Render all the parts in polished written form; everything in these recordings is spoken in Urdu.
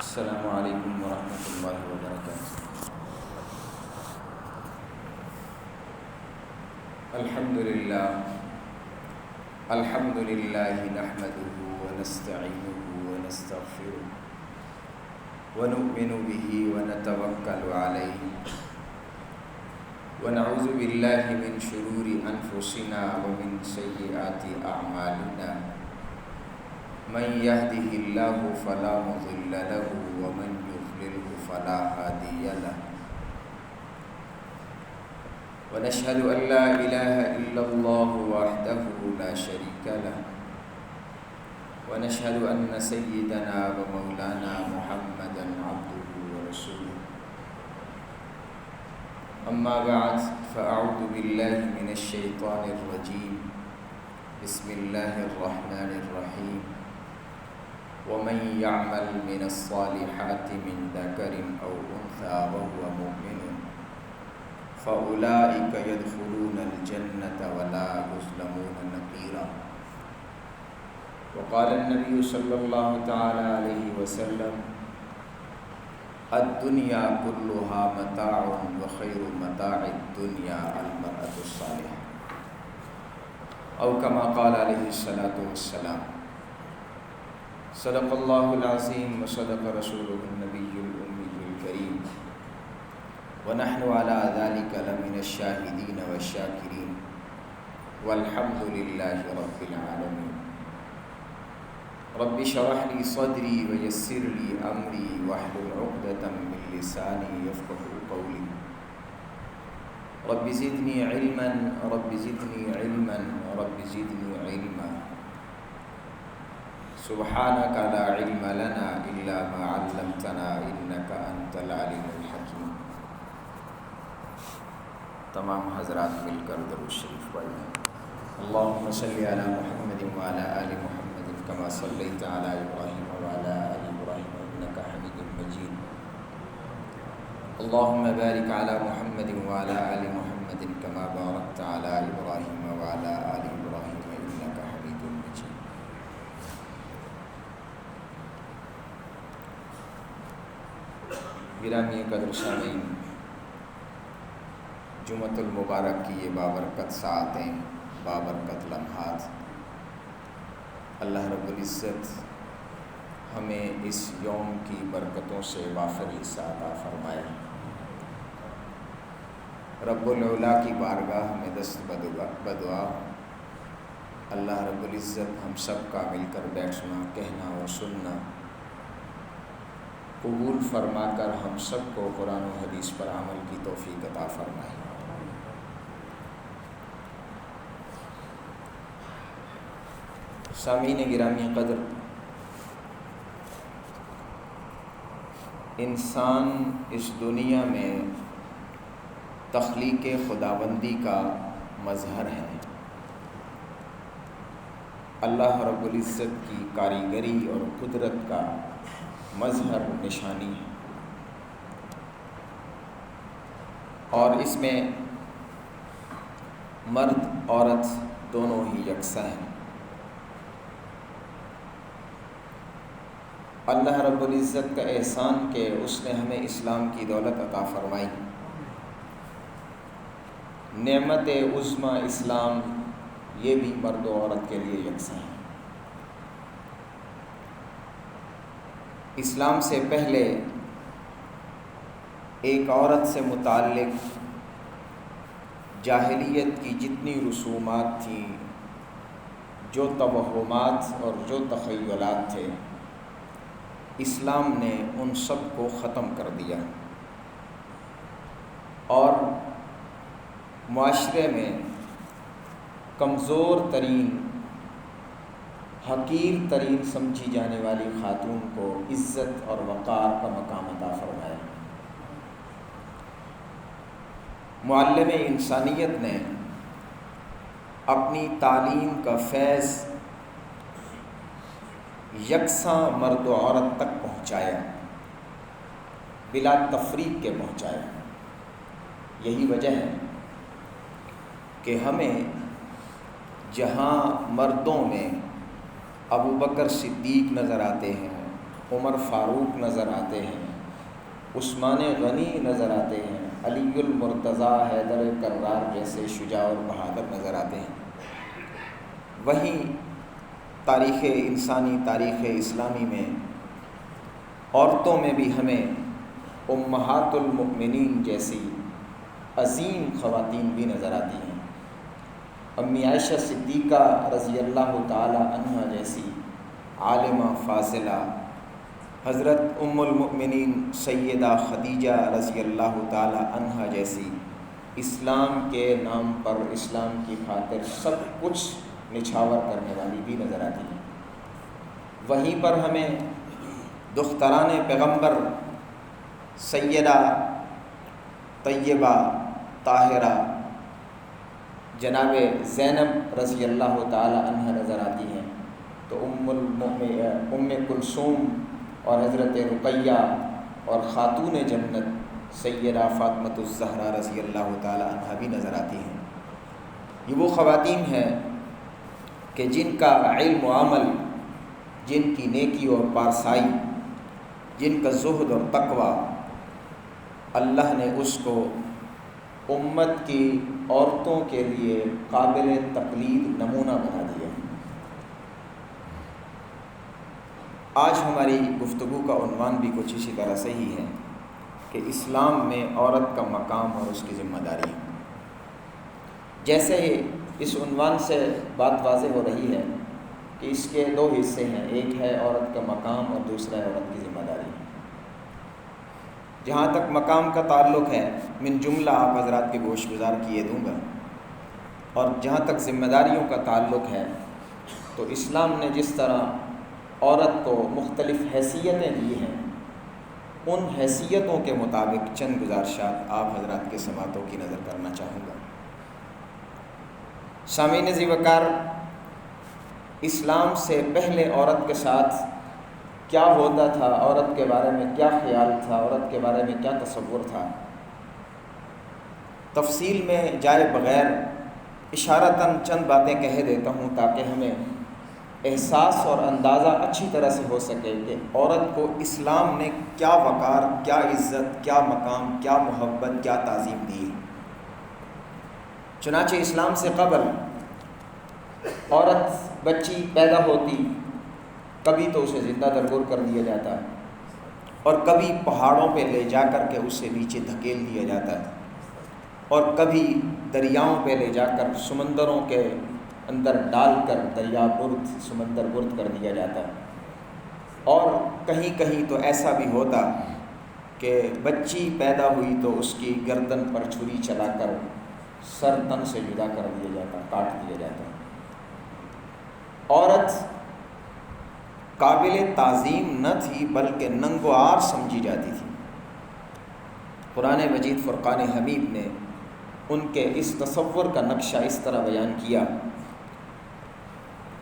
السلام علیکم ورحمۃ اللہ وبرکاتہ۔ الحمد للہ نحمده ونستعینه ونستغفره ونؤمن به ونتوکل علیہ ونعوذ باللہ من شرور انفسنا ومن سیئات اعمالنا، من يهده الله فلا مضل له ومن يضلل فلا هادي له، ونشهد أن لا إله إلا الله وحده لا شريك له، ونشهد أن سيدنا ومولانا محمدا عبده ورسوله، أما بعد فأعوذ بالله من الشيطان الرجيم، بسم الله الرحمن الرحيم، ومن يعمل من الصالحات من ذكر أو أنثى وهو مؤمن فأولئك يدخلون الجنة ولا يظلمون نقيرا، وقال النبي صلى الله تعالى عليه وسلم: الدنيا كلها متاع وخير متاع الدنيا المرأة الصالحة، أو كما قال عليه الصلاة والسلام۔ صدق اللہ العظیم وصدق رسولہ النبی الأمی الکریم، ونحن على ذلك لمن الشاہدین والشاکرین، والحمد للہ رب العالمین۔ رب اشرح لي صدری ویسر لي امری واحلل عقدۃ من لسانی یفقهوا قولی، رب زدنی علما رب زدنی علما رب زدنی علما، سبحانك لا علم لنا إلا ما علمتنا إنك أنت العليم الحكيم۔ تمام حضرات مل کر درود شریف پڑھیں۔ اللهم صل على محمد وعلى آل محمد كما صليت على إبراهيم وعلى آل إبراهيم إنك حميد مجيد، اللهم بارك على محمد وعلى آل محمد كما باركت على إبراهيم وعلى آل إبراهيم إنك حميد مجيد۔ گرامی قدر سامعین، جمعۃ المبارک کی یہ بابرکت ساعتیں، بابرکت لمحات، اللہ رب العزت ہمیں اس یوم کی برکتوں سے وافر حصہ عطا فرمائے۔ رب العلا کی بارگاہ میں دست بدعا اللہ رب العزت ہم سب کا مل کر بیٹھنا، کہنا اور سننا قبول فرما کر ہم سب کو قرآن و حدیث پر عمل کی توفیق عطا فرمائے۔ سامعین گرامی قدر، انسان اس دنیا میں تخلیق خداوندی کا مظہر ہے، اللہ رب العزت کی کاریگری اور قدرت کا مظہر نشانی ہے، اور اس میں مرد عورت دونوں ہی یکساں ہیں۔ اللہ رب العزت کا احسان کہ اس نے ہمیں اسلام کی دولت عطا فرمائی، نعمت عظمیٰ اسلام، یہ بھی مرد و عورت کے لیے یکساں ہے۔ اسلام سے پہلے ایک عورت سے متعلق جاہلیت کی جتنی رسومات تھیں، جو توہمات اور جو تخیلات تھے، اسلام نے ان سب کو ختم کر دیا، اور معاشرے میں کمزور ترین، حقیر ترین سمجھی جانے والی خاتون کو عزت اور وقار کا مقام عطا فرمایا۔ معلم انسانیت نے اپنی تعلیم کا فیض یکساں مرد و عورت تک پہنچایا، بلا تفریق کے پہنچایا۔ یہی وجہ ہے کہ ہمیں جہاں مردوں میں ابو بکر صدیق نظر آتے ہیں، عمر فاروق نظر آتے ہیں، عثمان غنی نظر آتے ہیں، علی المرتضیٰ، حیدر کرار جیسے شجاع اور بہادر نظر آتے ہیں۔ وہیں تاریخ انسانی، تاریخ اسلامی میں عورتوں میں بھی ہمیں امہات المؤمنین جیسی عظیم خواتین بھی نظر آتی ہیں۔ امی عائشہ صدیقہ رضی اللہ تعالی عنہ جیسی عالمہ فاضلہ، حضرت ام المؤمنین سیدہ خدیجہ رضی اللہ تعالی عنہ جیسی اسلام کے نام پر، اسلام کی خاطر سب کچھ نچھاور کرنے والی بھی نظر آتی ہیں۔ وہیں پر ہمیں دختران پیغمبر سیدہ طیبہ طاہرہ جناب زینب رضی اللہ تعالی عنہ نظر آتی ہیں، تو ام کلثوم اور حضرت رقیہ اور خاتون جنت سیدہ فاطمۃ الزہرا رضی اللہ تعالی عنہ بھی نظر آتی ہیں۔ یہ وہ خواتین ہیں کہ جن کا علم و عمل، جن کی نیکی اور پارسائی، جن کا زہد اور تقوی، اللہ نے اس کو امت کی عورتوں کے لیے قابل تقلید نمونہ بنا دیا۔ آج ہماری گفتگو کا عنوان بھی کچھ اسی طرح سے ہی ہے کہ اسلام میں عورت کا مقام اور اس کی ذمہ داری۔ جیسے ہی اس عنوان سے بات واضح ہو رہی ہے کہ اس کے دو حصے ہیں، ایک ہے عورت کا مقام اور دوسرا ہے عورت کی ذمہ داری۔ جہاں تک مقام کا تعلق ہے، من جملہ آپ حضرات کے گوش گزار کیے دوں گا، اور جہاں تک ذمہ داریوں کا تعلق ہے تو اسلام نے جس طرح عورت کو مختلف حیثیتیں دی ہیں، ان حیثیتوں کے مطابق چند گزارشات آپ حضرات کے سماعتوں کی نظر کرنا چاہوں گا۔ سامعین ذی وقار، اسلام سے پہلے عورت کے ساتھ کیا ہوتا تھا، عورت کے بارے میں کیا خیال تھا، عورت کے بارے میں کیا تصور تھا، تفصیل میں جائے بغیر اشارتاً چند باتیں کہہ دیتا ہوں تاکہ ہمیں احساس اور اندازہ اچھی طرح سے ہو سکے کہ عورت کو اسلام نے کیا وقار، کیا عزت، کیا مقام، کیا محبت، کیا تعظیم دی۔ چنانچہ اسلام سے قبل عورت بچی پیدا ہوتی، کبھی تو اسے زندہ درگور کر دیا جاتا ہے اور کبھی پہاڑوں پہ لے جا کر کے اسے نیچے دھکیل دیا جاتا ہے، اور کبھی دریاؤں پہ لے جا کر سمندروں کے اندر ڈال کر دریا برد، سمندر برد کر دیا جاتا ہے، اور کہیں کہیں تو ایسا بھی ہوتا کہ بچی پیدا ہوئی تو اس کی گردن پر چھری چلا کر سر تن سے جدا کر دیا جاتا، کاٹ دیا جاتا۔ عورت قابل تعظیم نہ تھی بلکہ ننگ و عار سمجھی جاتی تھی۔ قرآن مجید فرقان حمید نے ان کے اس تصور کا نقشہ اس طرح بیان کیا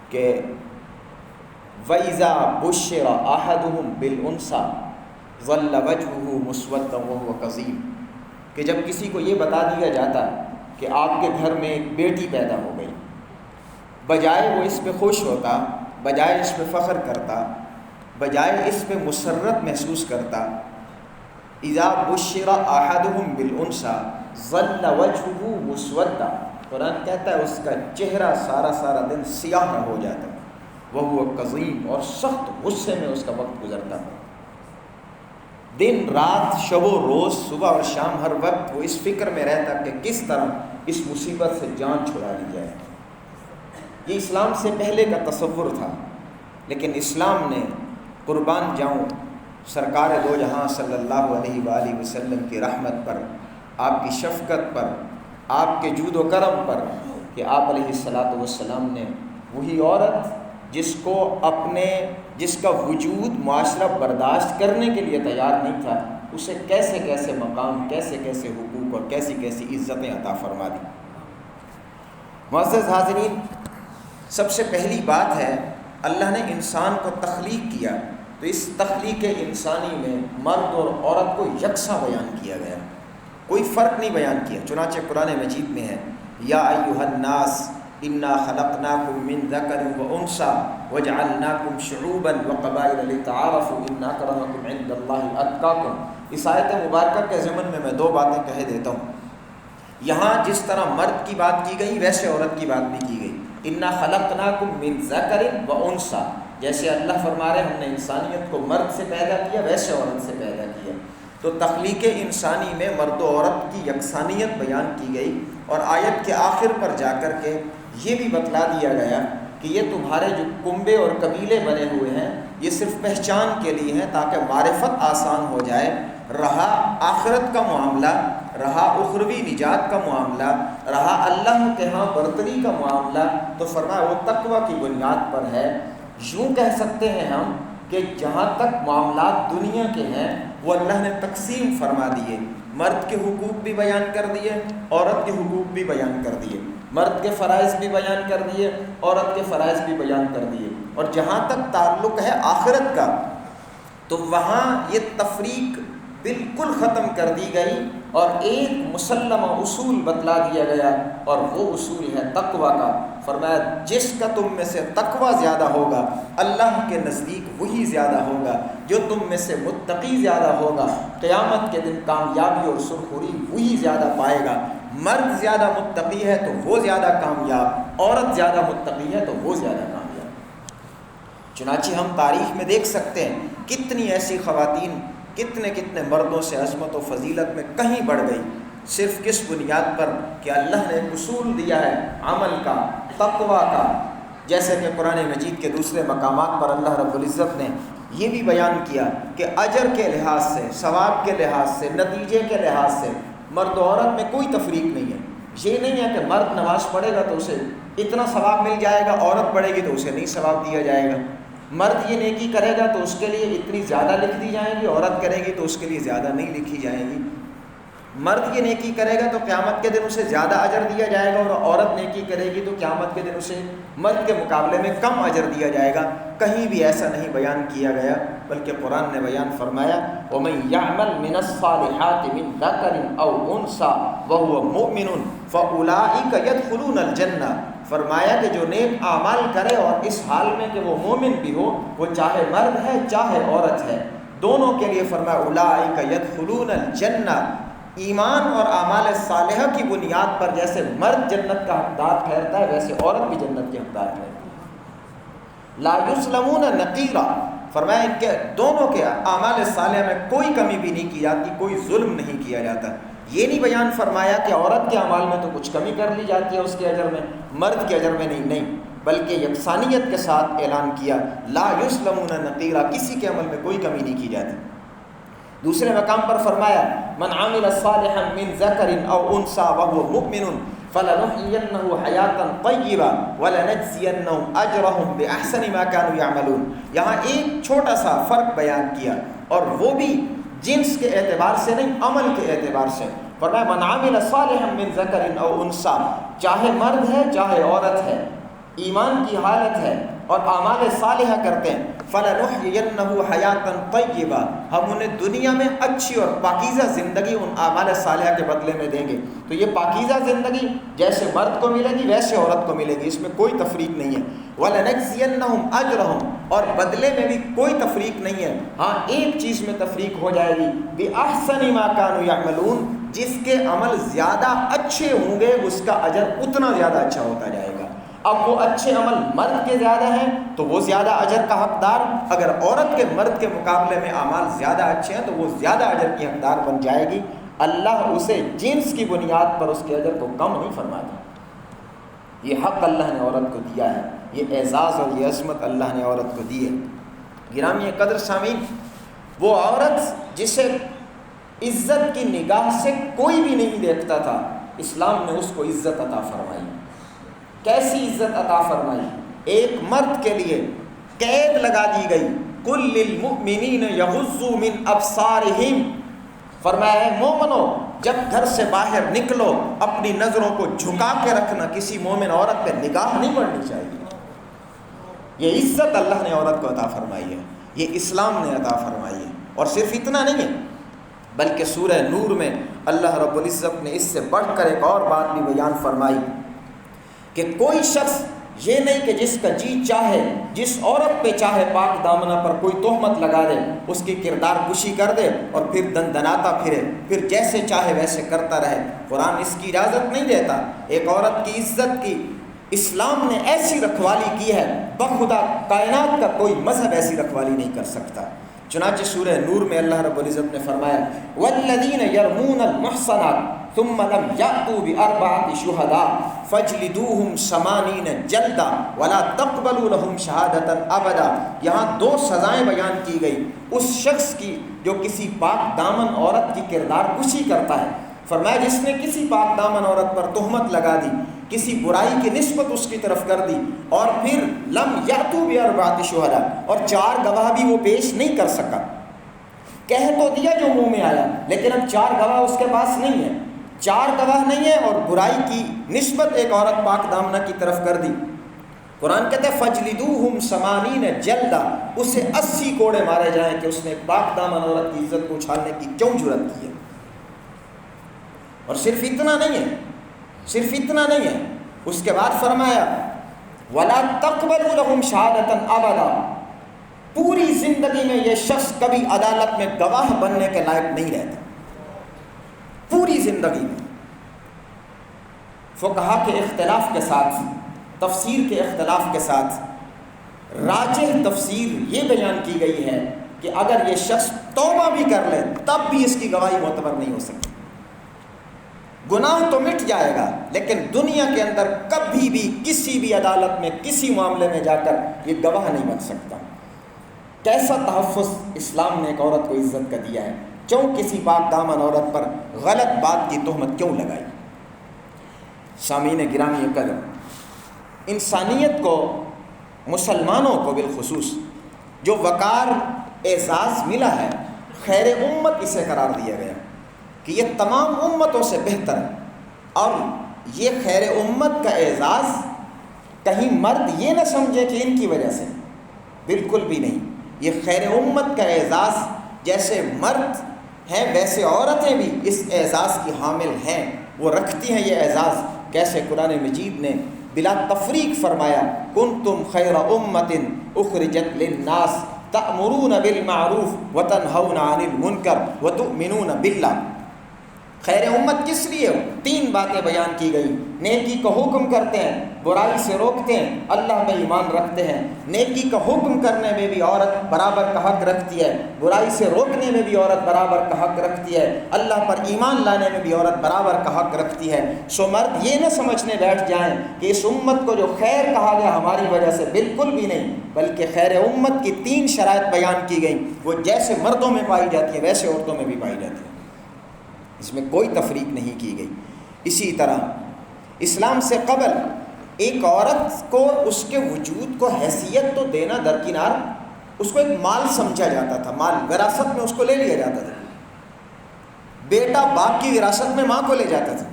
کہ وَإِذَا بُشِّرَ أَحَدُهُمْ بِالْأُنثَىٰ ظَلَّ وَجْهُهُ مُسْوَدًّا وَهُوَ كَظِيمٌ کہ جب کسی کو یہ بتا دیا جاتا کہ آپ کے گھر میں ایک بیٹی پیدا ہو گئی، بجائے وہ اس پہ خوش ہوتا، بجائے اس پہ فخر کرتا، بجائے اس پہ مسرت محسوس کرتا، اذا بشر احدهم بالانثى ظل وجهه مسودا، قرآن کہتا ہے اس کا چہرہ سارا دن سیاہ ہو جاتا، وهو کظیم، اور سخت غصے میں اس کا وقت گزرتا، دن رات شب و روز صبح اور شام ہر وقت وہ اس فکر میں رہتا کہ کس طرح اس مصیبت سے جان چھڑا لی جائے۔ یہ اسلام سے پہلے کا تصور تھا، لیکن اسلام نے قربان جاؤں سرکار دو جہاں صلی اللہ علیہ وآلہ وسلم کی رحمت پر، آپ کی شفقت پر، آپ کے جود و کرم پر، کہ آپ علیہ الصلاۃ والسلام نے وہی عورت جس کا وجود معاشرہ برداشت کرنے کے لیے تیار نہیں تھا، اسے کیسے کیسے مقام، کیسے کیسے حقوق اور کیسی کیسی عزتیں عطا فرما دی۔ معزز حاضرین، سب سے پہلی بات ہے اللہ نے انسان کو تخلیق کیا، تو اس تخلیق انسانی میں مرد اور عورت کو یکساں بیان کیا گیا، کوئی فرق نہیں بیان کیا۔ چنانچہ قرآن مجید میں ہے یا ایھا الناس انا خلقناکم من ذکر و انثی وجعلناکم شعوبا وقبائل لتعارفوا ان اکرمکم عند اللہ اتقاکم۔ اس آیت مبارکہ کے ضمن میں دو باتیں کہہ دیتا ہوں۔ یہاں جس طرح مرد کی بات کی گئی ویسے عورت کی بات بھی کی گئی۔ انا خلقناکم من ذکر و انثی، جیسے اللہ فرما رہے ہم نے انسانیت کو مرد سے پیدا کیا ویسے عورت سے پیدا کیا۔ تو تخلیق انسانی میں مرد و عورت کی یکسانیت بیان کی گئی، اور آیت کے آخر پر جا کر کے یہ بھی بتلا دیا گیا کہ یہ تمہارے جو کنبے اور قبیلے بنے ہوئے ہیں یہ صرف پہچان کے لیے ہیں تاکہ معرفت آسان ہو جائے۔ رہا آخرت کا معاملہ، رہا اخروی نجات کا معاملہ، رہا اللہ کے ہاں برتری کا معاملہ، تو فرمایا وہ تقوی کی بنیاد پر ہے۔ یوں کہہ سکتے ہیں ہم کہ جہاں تک معاملات دنیا کے ہیں وہ اللہ نے تقسیم فرما دیے، مرد کے حقوق بھی بیان کر دیے، عورت کے حقوق بھی بیان کر دیے، مرد کے فرائض بھی بیان کر دیے، عورت کے فرائض بھی بیان کر دیے۔ اور جہاں تک تعلق ہے آخرت کا تو وہاں یہ تفریق بالکل ختم کر دی گئی اور ایک مسلمہ اصول بتلا دیا گیا، اور وہ اصول ہے تقوی کا۔ فرمایا جس کا تم میں سے تقوی زیادہ ہوگا اللہ کے نزدیک وہی زیادہ ہوگا، جو تم میں سے متقی زیادہ ہوگا قیامت کے دن کامیابی اور سرخوری وہی زیادہ پائے گا۔ مرد زیادہ متقی ہے تو وہ زیادہ کامیاب، عورت زیادہ متقی ہے تو وہ زیادہ کامیاب۔ چنانچہ ہم تاریخ میں دیکھ سکتے ہیں کتنی ایسی خواتین کتنے مردوں سے عظمت و فضیلت میں کہیں بڑھ گئی، صرف کس بنیاد پر کہ اللہ نے ایک اصول دیا ہے عمل کا، تقوی کا۔ جیسے کہ قرآن مجید کے دوسرے مقامات پر اللہ رب العزت نے یہ بھی بیان کیا کہ اجر کے لحاظ سے، ثواب کے لحاظ سے، نتیجے کے لحاظ سے مرد و عورت میں کوئی تفریق نہیں ہے۔ یہ نہیں ہے کہ مرد نماز پڑھے گا تو اسے اتنا ثواب مل جائے گا، عورت پڑھے گی تو اسے نہیں ثواب دیا جائے گا۔ مرد یہ نیکی کرے گا تو اس کے لیے اتنی زیادہ لکھ دی جائیں گی، عورت کرے گی تو اس کے لیے زیادہ نہیں لکھی جائیں گی۔ مرد یہ نیکی کرے گا تو قیامت کے دن اسے زیادہ اجر دیا جائے گا، اور عورت نیکی کرے گی تو قیامت کے دن اسے مرد کے مقابلے میں کم اجر دیا جائے گا۔ کہیں بھی ایسا نہیں بیان کیا گیا، بلکہ قرآن نے بیان فرمایا وَمَن يَعْمَلْ مِنَ الصَّالِحَاتِ مِن ذَكَرٍ أَوْ أُنثَىٰ وَهُوَ مُؤْمِنٌ فَأُولَٰئِكَ يَدْخُلُونَ الْجَنَّةَ۔ فرمایا کہ جو نیک اعمال کرے اور اس حال میں کہ وہ مومن بھی ہو، وہ چاہے مرد ہے چاہے عورت ہے، دونوں کے لیے فرمایا اولئک یدخلون الجنہ۔ ایمان اور اعمال صالحہ کی بنیاد پر جیسے مرد جنت کا حقدار ٹھہرتا ہے ویسے عورت بھی جنت کی حقدار ٹھہرتی ہے۔ لا یظلمون نقیرا، فرمایا ان کے دونوں کے اعمال صالحہ میں کوئی کمی بھی نہیں کی جاتی، کوئی ظلم نہیں کیا جاتا۔ یہ نہیں بیان فرمایا کہ عورت کے اعمال میں تو کچھ کمی کر لی جاتی ہے اس کے اجر میں، مرد کے اجر میں نہیں، بلکہ یکسانیت کے ساتھ اعلان کیا لا یظلمون نقیرا، کسی کے عمل میں کوئی کمی نہیں کی جاتی۔ دوسرے مقام پر فرمایا من عمل صالحا من ذکر او انثى وهو مؤمن فلنحيينه حیاتا طیبہ ولنجزینهم اجرهم باحسن ما كانوا يعملون۔ یہاں ایک چھوٹا سا فرق بیان کیا، اور وہ بھی جنس کے اعتبار سے نہیں، عمل کے اعتبار سے۔ فرمایا من عمل صالحا من ذکر او انثى، چاہے مرد ہے چاہے عورت ہے، ایمان کی حالت ہے اور اعمال صالحہ کرتے ہیں، فَلَنُحْيِيَنَّهُ حَيَاةً طَيِّبَةً، ہم انہیں دنیا میں اچھی اور پاکیزہ زندگی ان اعمال صالحہ کے بدلے میں دیں گے۔ تو یہ پاکیزہ زندگی جیسے مرد کو ملے گی ویسے عورت کو ملے گی، اس میں کوئی تفریق نہیں ہے۔ وَلَنَجْزِيَنَّهُمْ أَجْرَهُمْ، اور بدلے میں بھی کوئی تفریق نہیں ہے۔ ہاں ایک چیز میں تفریق ہو جائے گی، بِأَحْسَنِ مَا كَانُوا يَعْمَلُونَ، جس کے عمل زیادہ اچھے ہوں گے اس کا اجر اتنا زیادہ اچھا ہوتا جائے گا۔ اب وہ اچھے عمل مرد کے زیادہ ہیں تو وہ زیادہ اجر کا حقدار، اگر عورت کے مرد کے مقابلے میں اعمال زیادہ اچھے ہیں تو وہ زیادہ اجر کی حقدار بن جائے گی۔ اللہ اسے جنس کی بنیاد پر اس کے اجر کو کم نہیں فرماتا۔ یہ حق اللہ نے عورت کو دیا ہے، یہ اعزاز اور یہ عظمت اللہ نے عورت کو دی ہے۔ گرامی قدر سامعین، وہ عورت جسے عزت کی نگاہ سے کوئی بھی نہیں دیکھتا تھا، اسلام نے اس کو عزت عطا فرمائی۔ کیسی عزت عطا فرمائی؟ ایک مرد کے لیے قید لگا دی گئی، قُل لِّلْمُؤْمِنِينَ يَغُضُّوا مِنْ أَبْصَارِهِمْ، فرمایا ہے مومنو جب گھر سے باہر نکلو اپنی نظروں کو جھکا کے رکھنا، کسی مومن عورت پہ نگاہ نہیں پڑنی چاہیے۔ یہ عزت اللہ نے عورت کو عطا فرمائی ہے، یہ اسلام نے عطا فرمائی ہے۔ اور صرف اتنا نہیں ہے بلکہ سورہ نور میں اللہ رب العزت نے اس سے بڑھ کر ایک اور بات بھی بیان فرمائی کہ کوئی شخص یہ نہیں کہ جس کا جی چاہے جس عورت پہ چاہے پاک دامنہ پر کوئی تہمت لگا دے، اس کی کردار کشی کر دے اور پھر دندناتا پھرے، پھر جیسے چاہے ویسے کرتا رہے۔ قرآن اس کی اجازت نہیں دیتا۔ ایک عورت کی عزت کی اسلام نے ایسی رکھوالی کی ہے، بخدا کائنات کا کوئی مذہب ایسی رکھوالی نہیں کر سکتا۔ چنانچہ سورہ نور میں اللہ رب العزت نے فرمایا والذین یرمون المحصنات ثم لم یأتوا بأربعة شہداء فاجلدوہم 80 جلدہ ولا تقبلوا لہم شہادۃ ابدا۔ یہاں 2 سزائیں بیان کی گئی اس شخص کی جو کسی پاک دامن عورت کی کردار کشی کرتا ہے۔ فرمایا جس نے کسی پاک دامن عورت پر تہمت لگا دی، کسی برائی کی نسبت اس کی طرف کر دی، اور پھر لم یأتوا بأربعة شہداء، اور 4 گواہ بھی وہ پیش نہیں کر سکا۔ کہہ تو دیا جو منہ میں آیا، لیکن اب 4 گواہ اس کے پاس نہیں ہے، 4 گواہ نہیں ہے، اور برائی کی نسبت ایک عورت پاک دامنہ کی طرف کر دی۔ قرآن کہتا ہے فَاجْلِدُوهُمْ 80 جلدہ، اسے 80 کوڑے مارے جائیں کہ اس نے پاک دامن عورت کی عزت کو اچھالنے کی کیوں جرأت کی ہے۔ اور صرف اتنا نہیں ہے، اس کے بعد فرمایا وَلَا تَقْبَلُوا لَهُمْ شَهَادَةً أَبَدًا، پوری زندگی میں یہ شخص کبھی عدالت میں گواہ بننے کے لائق نہیں رہتا، پوری زندگی میں۔ فقہا کے اختلاف کے ساتھ، تفسیر کے اختلاف کے ساتھ راجح تفسیر یہ بیان کی گئی ہے کہ اگر یہ شخص توبہ بھی کر لے تب بھی اس کی گواہی معتبر نہیں ہو سکتی۔ گناہ تو مٹ جائے گا، لیکن دنیا کے اندر کبھی بھی کسی بھی عدالت میں کسی معاملے میں جا کر یہ گواہ نہیں بن سکتا۔ کیسا تحفظ اسلام نے ایک عورت کو عزت کا دیا ہے، کیوں کسی پاک دامن عورت پر غلط بات کی تہمت کیوں لگائی؟ سامعین گرامی قدر، انسانیت کو، مسلمانوں کو بالخصوص جو وقار اعزاز ملا ہے، خیر امت اسے قرار دیا گیا کہ یہ تمام امتوں سے بہتر ہے۔ اور یہ خیر امت کا اعزاز کہیں مرد یہ نہ سمجھے کہ ان کی وجہ سے، بالکل بھی نہیں۔ یہ خیر امت کا اعزاز جیسے مرد ہیں ویسے عورتیں بھی اس اعزاز کی حامل ہیں، وہ رکھتی ہیں یہ اعزاز۔ کیسے قرآن مجید نے بلا تفریق فرمایا کنتم خیر امت اخرجت للناس تأمرون بالمعروف وتنہون عن المنکر وتؤمنون باللہ۔ خیر امت کس لیے؟ 3 باتیں بیان کی گئی۔ نیکی کا حکم کرتے ہیں، برائی سے روکتے ہیں، اللہ پہ ایمان رکھتے ہیں۔ نیکی کا حکم کرنے میں بھی عورت برابر کا حق رکھتی ہے، برائی سے روکنے میں بھی عورت برابر کا حق رکھتی ہے، اللہ پر ایمان لانے میں بھی عورت برابر کا حق رکھتی ہے۔ سو مرد یہ نہ سمجھنے بیٹھ جائیں کہ اس امت کو جو خیر کہا گیا ہماری وجہ سے، بالکل بھی نہیں، بلکہ خیر امت کی 3 شرائط بیان کی گئیں، وہ جیسے مردوں میں پائی جاتی ہیں ویسے عورتوں میں بھی پائی جاتی ہیں، اس میں کوئی تفریق نہیں کی گئی۔ اسی طرح اسلام سے قبل ایک عورت کو اس کے وجود کو حیثیت تو دینا درکنار، اس کو ایک مال سمجھا جاتا تھا، مال وراثت میں اس کو لے لیا جاتا تھا۔ بیٹا باپ کی وراثت میں ماں کو لے جاتا تھا،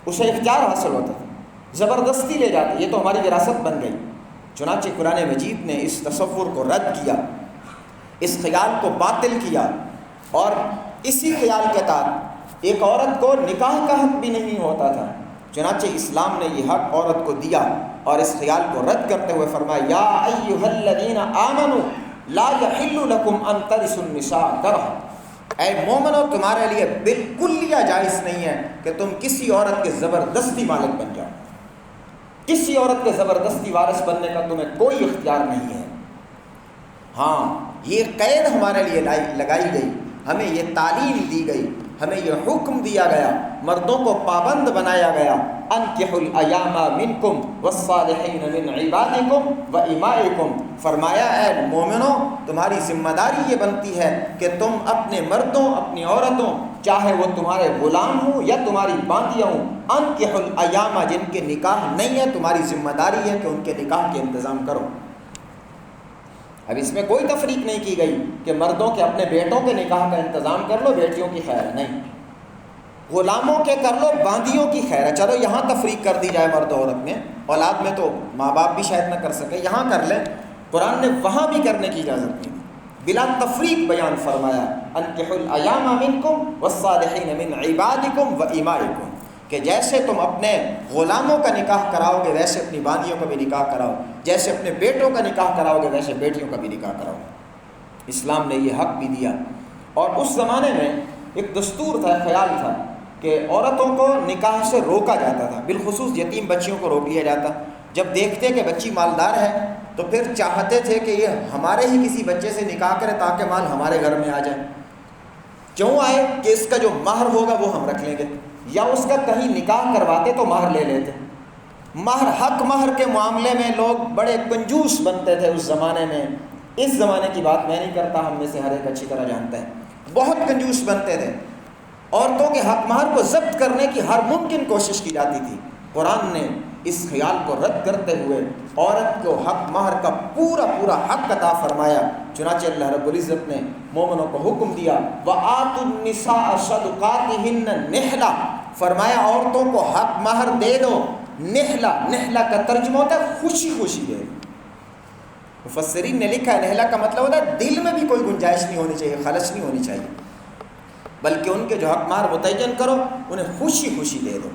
اسے اختیار حاصل ہوتا تھا، زبردستی لے جاتا، یہ تو ہماری وراثت بن گئی۔ چنانچہ قرآن مجید نے اس تصور کو رد کیا، اس خیال کو باطل کیا، اور اسی خیال کے تحت ایک عورت کو نکاح کا حق بھی نہیں ہوتا تھا۔ چنانچہ اسلام نے یہ حق عورت کو دیا، اور اس خیال کو رد کرتے ہوئے فرمایا یا ایھا الذین آمنوا لا یحل لکم ان ترثوا النساء کرہا، اے مومنو تمہارے لیے بالکل جائز نہیں ہے کہ تم کسی عورت کے زبردستی مالک بن جاؤ، کسی عورت کے زبردستی وارث بننے کا تمہیں کوئی اختیار نہیں ہے۔ ہاں یہ قید ہمارے لیے لگائی گئی، ہمیں یہ تعلیم دی گئی، ہمیں یہ حکم دیا گیا، مردوں کو پابند بنایا گیا، انکحوا الایام منکم والصالحین من عبادکم وامائکم، فرمایا اے مومنو تمہاری ذمہ داری یہ بنتی ہے کہ تم اپنے مردوں، اپنی عورتوں، چاہے وہ تمہارے غلام ہوں یا تمہاری باندیاں ہوں، انکحوا الایام جن کے نکاح نہیں ہے، تمہاری ذمہ داری ہے کہ ان کے نکاح کے انتظام کرو۔ اب اس میں کوئی تفریق نہیں کی گئی کہ مردوں کے اپنے بیٹوں کے نکاح کا انتظام کر لو، بیٹیوں کی خیر ہے، نہیں، غلاموں کے کر لو، باندیوں کی خیر ہے۔ چلو یہاں تفریق کر دی جائے مرد و عورت میں، اولاد میں تو ماں باپ بھی شاید نہ کر سکے، یہاں کر لیں، قرآن نے وہاں بھی کرنے کی اجازت نہیں دی، بلا تفریق بیان فرمایا انکحوا الایام منکم والصالحین من عبادکم وامائکم۔ کہ جیسے تم اپنے غلاموں کا نکاح کراؤ گے ویسے اپنی بانیوں کا بھی نکاح کراؤ، جیسے اپنے بیٹوں کا نکاح کراؤ گے ویسے بیٹیوں کا بھی نکاح کراؤ۔ اسلام نے یہ حق بھی دیا۔ اور اس زمانے میں ایک دستور تھا، خیال تھا کہ عورتوں کو نکاح سے روکا جاتا تھا، بالخصوص یتیم بچیوں کو روک لیا جاتا۔ جب دیکھتے کہ بچی مالدار ہے تو پھر چاہتے تھے کہ یہ ہمارے ہی کسی بچے سے نکاح کرے تاکہ مال ہمارے گھر میں آ جائے۔ کیوں آئے؟ کہ اس کا جو مہر ہوگا وہ ہم رکھ لیں گے، یا اس کا کہیں نکاح کرواتے تو مہر لے لیتے۔ مہر، حق مہر کے معاملے میں لوگ بڑے کنجوس بنتے تھے اس زمانے میں۔ اس زمانے کی بات میں نہیں کرتا، ہم میں سے ہر ایک اچھی طرح جانتا ہے، بہت کنجوس بنتے تھے۔ عورتوں کے حق مہر کو ضبط کرنے کی ہر ممکن کوشش کی جاتی تھی۔ قرآن نے اس خیال کو رد کرتے ہوئے عورت کو حق مہر کا پورا حق عطا فرمایا۔ چنانچہ اللہ رب العزت نے مومنوں کو حکم دیا وَآتُوا النِّسَاءَ صَدُقَاتِهِنَّ نِحْلَةً، فرمایا عورتوں کو حق مہر دے دو۔ نحلہ کا ترجمہ ہوتا ہے خوشی خوشی دے۔ مفسرین نے لکھا ہے نحلہ کا مطلب ہوتا ہے دل میں بھی کوئی گنجائش نہیں ہونی چاہیے، خلش نہیں ہونی چاہیے، بلکہ ان کے جو حق مہر متعین کرو انہیں خوشی خوشی دے دو۔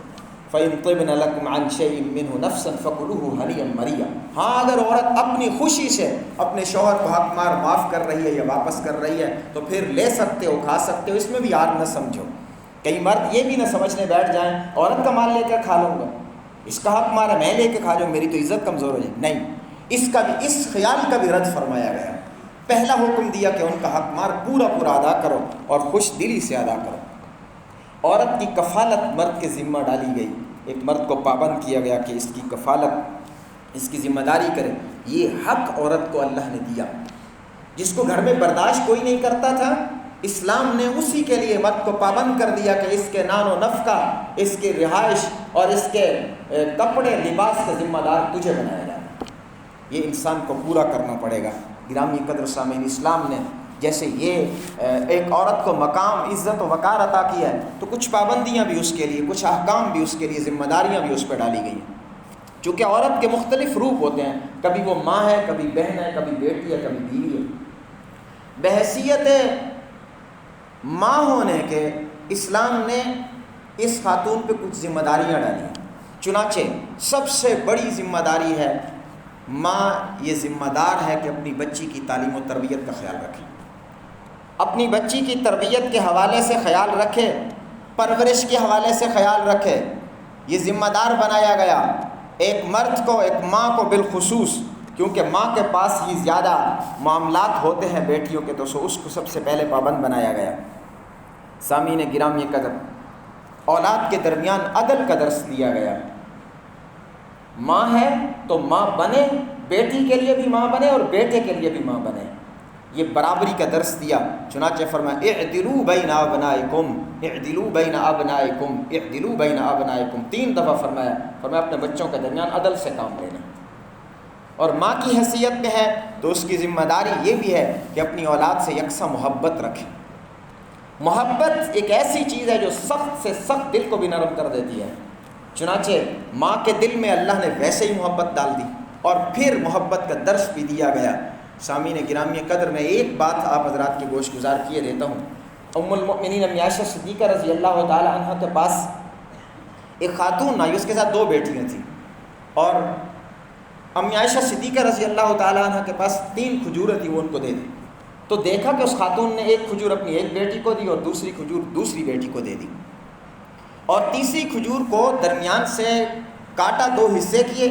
فَإِن طِبْنَ لَكُمْ عَنْ شَيْءٍ مِّنْهُ نَفْسًا فَكُلُوهُ هَنِيًّا مَرِيًّا۔ ہاں اگر عورت اپنی خوشی سے اپنے شوہر کو حق مہر معاف کر رہی ہے یا واپس کر رہی ہے تو پھر لے سکتے ہو، کھا سکتے ہو، اس میں بھی یار نہ سمجھو۔ کئی مرد یہ بھی نہ سمجھنے بیٹھ جائیں عورت کا مال لے کر کھا لوں گا، اس کا حق مہر ہے میں لے کے کھا جاؤں، میری تو عزت کمزور ہو جائے۔ نہیں، اس خیال کا بھی رد فرمایا گیا۔ پہلا حکم دیا کہ ان کا حق مہر پورا ادا کرو اور خوش دلی سے ادا کرو۔ عورت کی کفالت مرد کے ذمہ ڈالی گئی، ایک مرد کو پابند کیا گیا کہ اس کی کفالت، اس کی ذمہ داری کرے۔ یہ حق عورت کو اللہ نے دیا، جس کو گھر میں برداشت کوئی نہیں کرتا تھا، اسلام نے اسی کے لیے مرد کو پابند کر دیا کہ اس کے نان و نفقہ، اس کی رہائش اور اس کے کپڑے لباس کا ذمہ دار تجھے بنایا جاتا ہے۔ یہ انسان کو پورا کرنا پڑے گا۔ گرامی قدر سامعین، اسلام نے جیسے یہ ایک عورت کو مقام، عزت و وقار عطا کیا ہے تو کچھ پابندیاں بھی اس کے لیے، کچھ احکام بھی اس کے لیے، ذمہ داریاں بھی اس پہ ڈالی گئی ہیں۔ چونکہ عورت کے مختلف روپ ہوتے ہیں، کبھی وہ ماں ہے، کبھی بہن ہے، کبھی بیٹی ہے، کبھی بیوی ہے۔ بحیثیت ماں ہونے کے اسلام نے اس خاتون پہ کچھ ذمہ داریاں ڈالی ہیں۔ چنانچہ سب سے بڑی ذمہ داری ہے، ماں یہ ذمہ دار ہے کہ اپنی بچی کی تعلیم و تربیت کا خیال رکھے، اپنی بچی کی تربیت کے حوالے سے خیال رکھے، پرورش کے حوالے سے خیال رکھے۔ یہ ذمہ دار بنایا گیا ایک مرد کو، ایک ماں کو بالخصوص، کیونکہ ماں کے پاس ہی زیادہ معاملات ہوتے ہیں بیٹیوں کے، تو اس کو سب سے پہلے پابند بنایا گیا۔ سامعین گرامی قدر، اولاد کے درمیان عدل کا درس دیا گیا۔ ماں ہے تو ماں بنے، بیٹی کے لیے بھی ماں بنے اور بیٹے کے لیے بھی ماں بنے، یہ برابری کا درس دیا۔ چنانچہ فرمایا اعدلوا بین ابنائکم، اعدلوا بین ابنائکم، اعدلوا بین ابنائکم، 3 دفعہ فرمایا اپنے بچوں کے درمیان عدل سے کام لینا۔ اور ماں کی حیثیت میں ہے تو اس کی ذمہ داری یہ بھی ہے کہ اپنی اولاد سے یکساں محبت رکھے۔ محبت ایک ایسی چیز ہے جو سخت سے سخت دل کو بھی نرم کر دیتی ہے۔ چنانچہ ماں کے دل میں اللہ نے ویسے ہی محبت ڈال دی اور پھر محبت کا درس بھی دیا گیا۔ سامعین گرامی قدر، میں ایک بات آپ حضرات کی گوش گزار کیے دیتا ہوں۔ ام المؤمنین امی عائشہ صدیقہ رضی اللہ تعالی عنہ کے پاس ایک خاتون آئی، اس کے ساتھ 2 بیٹیاں تھیں، اور امی عائشہ صدیقہ رضی اللہ تعالی عنہ کے پاس 3 کھجوریں تھیں، وہ ان کو دے دی۔ تو دیکھا کہ اس خاتون نے ایک کھجور اپنی ایک بیٹی کو دی اور دوسری کھجور دوسری بیٹی کو دے دی، اور تیسری کھجور کو درمیان سے کاٹا، 2 حصے کیے،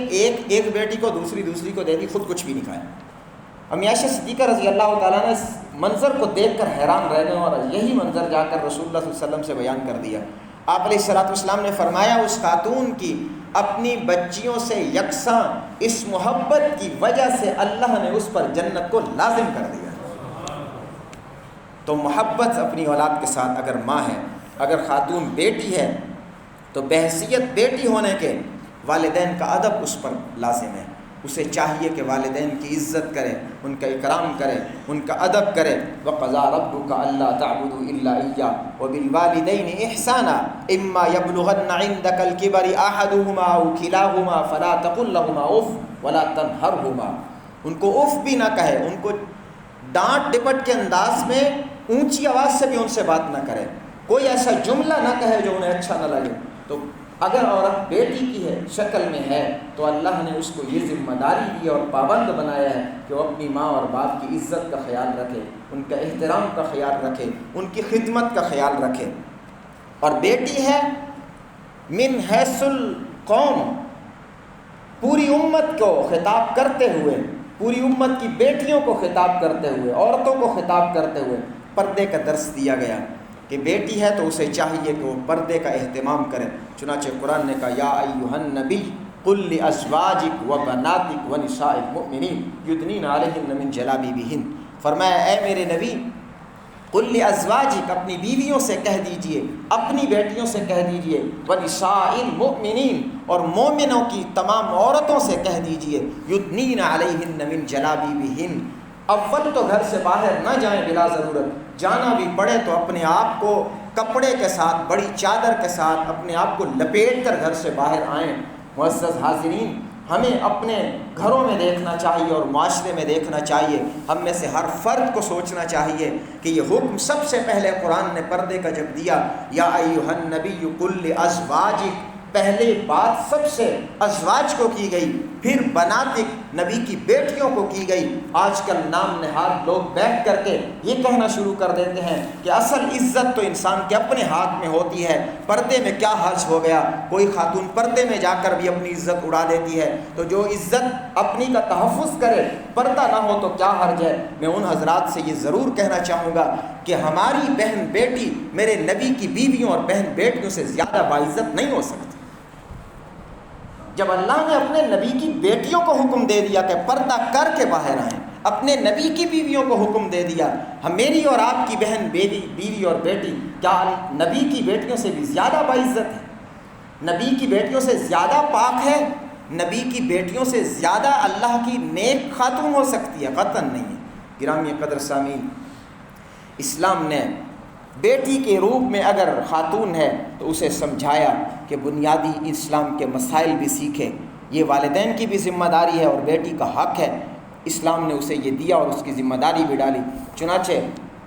ایک بیٹی کو، دوسری کو دے دی، خود کچھ بھی نہیں کھایا۔ امی عائشہ صدیقہ رضی اللہ تعالیٰ نے اس منظر کو دیکھ کر حیران رہ گئے اور یہی منظر جا کر رسول اللہ صلی اللہ علیہ وسلم سے بیان کر دیا۔ آپ علیہ الصلوۃ والسلام نے فرمایا اس خاتون کی اپنی بچیوں سے یکساں اس محبت کی وجہ سے اللہ نے اس پر جنت کو لازم کر دیا۔ تو محبت اپنی اولاد کے ساتھ، اگر ماں ہے، اگر خاتون بیٹی ہے تو بحیثیت بیٹی ہونے کے والدین کا ادب اس پر لازم ہے۔ اسے چاہیے کہ والدین کی عزت کرے، ان کا اکرام کرے، ان کا ادب کرے۔ وَقَضَىٰ رَبُّكَ أَلَّا تَعْبُدُوا إِلَّا إِيَّاهُ وَبِالْوَالِدَيْنِ إِحْسَانًا إِمَّا يَبْلُغَنَّ عِندَكَ الْكِبَرِ أَحَدُهُمَا أَوْ كِلَاهُمَا فَلَا تَقُل لَّهُمَا أُفٍّ وَلَا تَنْهَرْهُمَا۔ ان کو اف بھی نہ کہے، ان کو ڈانٹ ڈپٹ کے انداز میں اونچی آواز سے بھی ان سے بات نہ کرے، کوئی ایسا جملہ نہ کہے جو انہیں اچھا نہ لگے۔ تو اگر عورت بیٹی کی ہے شکل میں ہے تو اللہ نے اس کو یہ ذمہ داری دی اور پابند بنایا ہے کہ وہ اپنی ماں اور باپ کی عزت کا خیال رکھے، ان کا احترام کا خیال رکھے، ان کی خدمت کا خیال رکھے۔ اور بیٹی ہے من حیث القوم، پوری امت کو خطاب کرتے ہوئے، پوری امت کی بیٹیوں کو خطاب کرتے ہوئے، عورتوں کو خطاب کرتے ہوئے پردے کا درس دیا گیا کہ بیٹی ہے تو اسے چاہیے کہ وہ پردے کا اہتمام کرے۔ چنانچہ قرآن نے کہا یا ایھا النبی قل لازواجک وبناتک ونساء المؤمنین یدنین علیہن من جلابیبہن، فرمایا اے میرے نبی قل لازواجک، اپنی بیویوں سے کہہ دیجئے، اپنی بیٹیوں سے کہہ دیجئے، ونساء المؤمنین، اور مومنوں کی تمام عورتوں سے کہہ دیجئے، یدنین علیہن من جلابیبہن، اول تو گھر سے باہر نہ جائیں بلا ضرورت، جانا بھی پڑے تو اپنے آپ کو کپڑے کے ساتھ، بڑی چادر کے ساتھ اپنے آپ کو لپیٹ کر گھر سے باہر آئیں۔ معزز حاضرین، ہمیں اپنے گھروں میں دیکھنا چاہیے اور معاشرے میں دیکھنا چاہیے، ہم میں سے ہر فرد کو سوچنا چاہیے کہ یہ حکم سب سے پہلے قرآن نے پردے کا جب دیا یا ایھا النبی قل لازواجک، پہلے بات سب سے ازواج کو کی گئی، پھر بناتک نبی کی بیٹیوں کو کی گئی۔ آج کل نام نہاد لوگ بیٹھ کر کے یہ کہنا شروع کر دیتے ہیں کہ اصل عزت تو انسان کے اپنے ہاتھ میں ہوتی ہے، پردے میں کیا حرج ہو گیا، کوئی خاتون پردے میں جا کر بھی اپنی عزت اڑا دیتی ہے، تو جو عزت اپنی کا تحفظ کرے، پردہ نہ ہو تو کیا حرج ہے۔ میں ان حضرات سے یہ ضرور کہنا چاہوں گا کہ ہماری بہن بیٹی میرے نبی کی بیویوں اور بہن بیٹیوں سے زیادہ باعزت نہیں ہو سکتی۔ جب اللہ نے اپنے نبی کی بیٹیوں کو حکم دے دیا کہ پردہ کر کے باہر آئیں، اپنے نبی کی بیویوں کو حکم دے دیا، میری اور آپ کی بہن بیوی اور بیٹی کیا نبی کی بیٹیوں سے بھی زیادہ باعزت ہے، نبی کی بیٹیوں سے زیادہ پاک ہے، نبی کی بیٹیوں سے زیادہ اللہ کی نیک خاتون ہو سکتی ہے؟ قطعاً نہیں ہے۔ گرامی قدر سامعین، اسلام نے بیٹی کے روپ میں اگر خاتون ہے تو اسے سمجھایا کہ بنیادی اسلام کے مسائل بھی سیکھے، یہ والدین کی بھی ذمہ داری ہے اور بیٹی کا حق ہے، اسلام نے اسے یہ دیا اور اس کی ذمہ داری بھی ڈالی۔ چنانچہ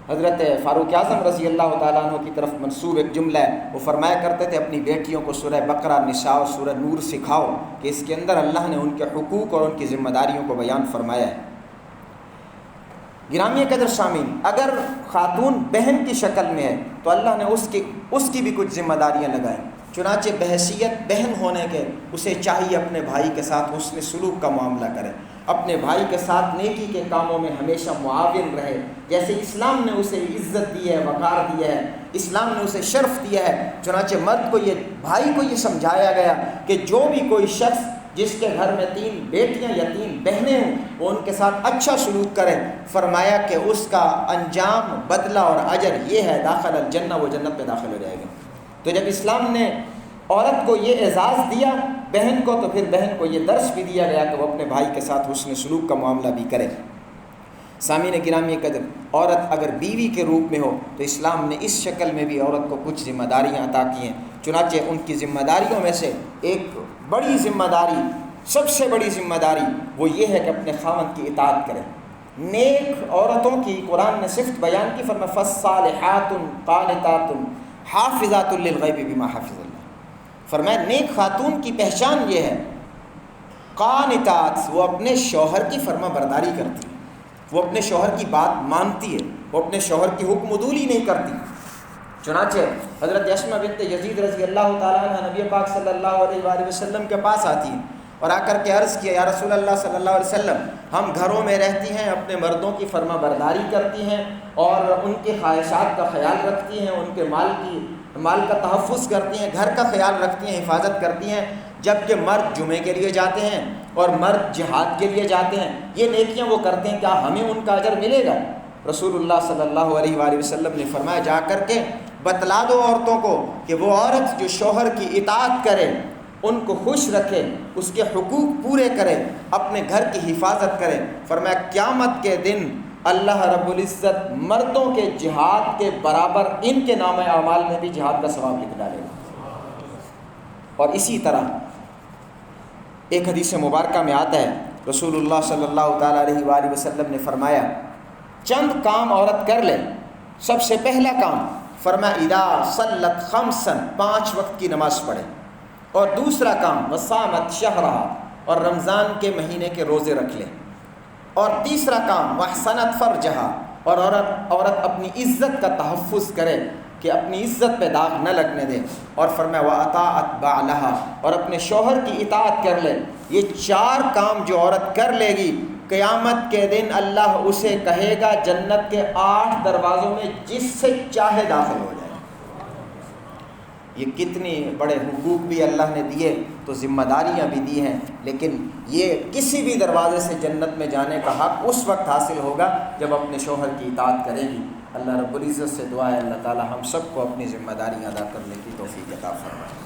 حضرت فاروق اعظم رضی اللہ تعالیٰ عنہ کی طرف منسوب ایک جملہ ہے، وہ فرمایا کرتے تھے اپنی بیٹیوں کو سورہ بقرہ، نساء اور سورہ نور سکھاؤ کہ اس کے اندر اللہ نے ان کے حقوق اور ان کی ذمہ داریوں کو بیان فرمایا ہے۔ گرامی قدر سامعین، اگر خاتون بہن کی شکل میں ہے تو اللہ نے اس کی بھی کچھ ذمہ داریاں لگائیں۔ چنانچہ بحیثیت بہن ہونے کے اسے چاہیے اپنے بھائی کے ساتھ حسن سلوک کا معاملہ کرے، اپنے بھائی کے ساتھ نیکی کے کاموں میں ہمیشہ معاون رہے، جیسے اسلام نے اسے عزت دی ہے، وقار دیا ہے، اسلام نے اسے شرف دیا ہے۔ چنانچہ مرد کو بھائی کو یہ سمجھایا گیا کہ جو بھی کوئی شخص جس کے گھر میں 3 بیٹیاں یا 3 بہنیں ہوں وہ ان کے ساتھ اچھا سلوک کرے، فرمایا کہ اس کا انجام، بدلہ اور اجر یہ ہے داخل الجنہ، وہ جنت میں داخل ہو جائے گا۔ تو جب اسلام نے عورت کو یہ اعزاز دیا بہن کو، تو پھر بہن کو یہ درس بھی دیا گیا کہ وہ اپنے بھائی کے ساتھ حسن سلوک کا معاملہ بھی کرے۔ سامعین گرامی قدر، عورت اگر بیوی کے روپ میں ہو تو اسلام نے اس شکل میں بھی عورت کو کچھ ذمہ داریاں عطا کی ہیں۔ چنانچہ ان کی ذمہ داریوں میں سے ایک بڑی ذمہ داری، سب سے بڑی ذمہ داری وہ یہ ہے کہ اپنے خاوند کی اطاعت کرے۔ نیک عورتوں کی قرآن نے صفت بیان کی، فرمایا فالصالحات قانتات حافظات للغیب بما حفظ اللہ، فرمایا نیک خاتون کی پہچان یہ ہے، قانتات، وہ اپنے شوہر کی فرما برداری کرتی ہے، وہ اپنے شوہر کی بات مانتی ہے، وہ اپنے شوہر کی حکم عدولی نہیں کرتی۔ چنانچہ حضرت اسماء بنت یزید رضی اللہ تعالیٰ عنہ نبی پاک صلی اللہ علیہ وآلہ وسلم کے پاس آتی ہیں اور آ کر کے عرض کیا، یا رسول اللہ صلی اللہ علیہ وسلم، ہم گھروں میں رہتی ہیں، اپنے مردوں کی فرما برداری کرتی ہیں اور ان کے خواہشات کا خیال رکھتی ہیں، ان کے مال کا تحفظ کرتی ہیں، گھر کا خیال رکھتی ہیں، حفاظت کرتی ہیں، جبکہ مرد جمعے کے لیے جاتے ہیں اور مرد جہاد کے لیے جاتے ہیں، یہ نیکیاں وہ کرتے ہیں، کیا ہمیں ان کا اجر ملے گا؟ رسول اللہ صلی اللہ علیہ وآلہ وسلم نے فرمایا، جا کر کے بتلا دو عورتوں کو کہ وہ عورت جو شوہر کی اطاعت کرے، ان کو خوش رکھے، اس کے حقوق پورے کرے، اپنے گھر کی حفاظت کرے، فرمایا قیامت کے دن اللہ رب العزت مردوں کے جہاد کے برابر ان کے نام اعمال میں بھی جہاد کا ثواب لکھ ڈالے گا۔ اور اسی طرح ایک حدیث مبارکہ میں آتا ہے، رسول اللہ صلی اللہ تعالیٰ علیہ وآلہ وسلم نے فرمایا، چند کام عورت کر لے، سب سے پہلا کام فرمایا اذا صلت خمسا، 5 وقت کی نماز پڑھے، اور دوسرا کام وصامت شہرہا، اور رمضان کے مہینے کے روزے رکھ لے، اور تیسرا کام واحسنت فرجہا، اور عورت اپنی عزت کا تحفظ کرے کہ اپنی عزت پہ داغ نہ لگنے دے، اور فرمایا واطاعت بعلہا، اور اپنے شوہر کی اطاعت کر لے۔ یہ 4 کام جو عورت کر لے گی، قیامت کے دن اللہ اسے کہے گا جنت کے 8 دروازوں میں جس سے چاہے داخل ہو جائے۔ یہ کتنی بڑے حقوق بھی اللہ نے دیے، تو ذمہ داریاں بھی دی ہیں، لیکن یہ کسی بھی دروازے سے جنت میں جانے کا حق اس وقت حاصل ہوگا جب اپنے شوہر کی اطاعت کرے گی۔ اللہ رب العزت سے دعا ہے اللہ تعالی ہم سب کو اپنی ذمہ داریاں ادا کرنے کی توفیق عطا فرمائے۔